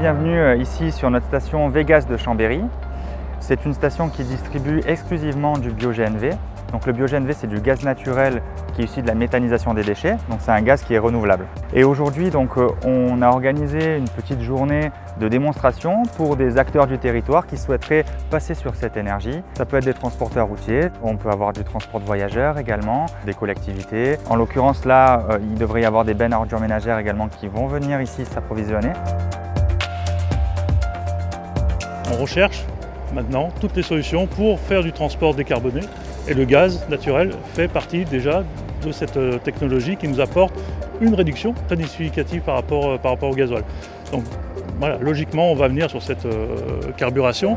bienvenue ici sur notre station Vegas de Chambéry. C'est une station qui distribue exclusivement du bio-GNV. Donc le bio-GNV, c'est du gaz naturel qui est issu de la méthanisation des déchets. Donc c'est un gaz qui est renouvelable. Et aujourd'hui, on a organisé une petite journée de démonstration pour des acteurs du territoire qui souhaiteraient passer sur cette énergie. Ça peut être des transporteurs routiers, on peut avoir du transport de voyageurs également, des collectivités. En l'occurrence là, il devrait y avoir des bennes à ordures ménagères également qui vont venir ici s'approvisionner. On recherche maintenant toutes les solutions pour faire du transport décarboné et le gaz naturel fait partie déjà de cette technologie qui nous apporte une réduction très significative par rapport au gasoil. Donc voilà, logiquement on va venir sur cette carburation.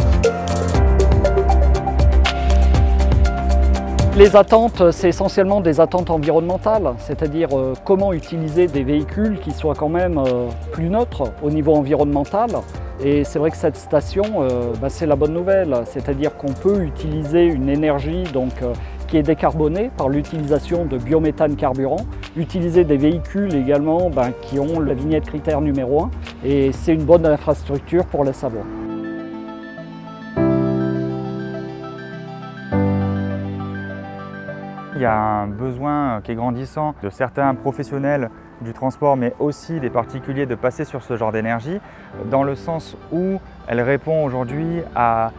Les attentes, c'est essentiellement des attentes environnementales, c'est-à-dire comment utiliser des véhicules qui soient quand même plus neutres au niveau environnemental. Et c'est vrai que cette station, c'est la bonne nouvelle, c'est-à-dire qu'on peut utiliser une énergie qui est décarbonée par l'utilisation de biométhane carburant, utiliser des véhicules également qui ont la vignette critère numéro 1, et c'est une bonne infrastructure pour le Savoie. Il y a un besoin qui est grandissant de certains professionnels du transport, mais aussi des particuliers de passer sur ce genre d'énergie, dans le sens où elle répond aujourd'hui à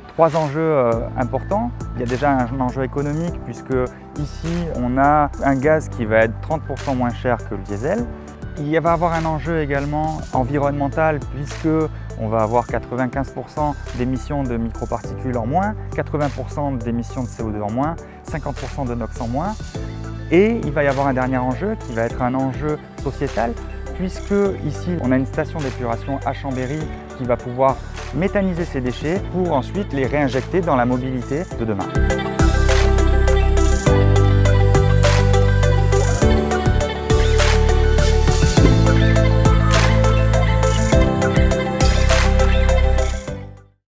trois enjeux importants. Il y a déjà un enjeu économique, puisque ici on a un gaz qui va être 30% moins cher que le diesel. Il va y avoir un enjeu également environnemental, puisque on va avoir 95% d'émissions de microparticules en moins, 80% d'émissions de CO2 en moins, 50% de NOx en moins. Et il va y avoir un dernier enjeu qui va être un enjeu sociétal, puisque ici on a une station d'épuration à Chambéry qui va pouvoir méthaniser ces déchets pour ensuite les réinjecter dans la mobilité de demain.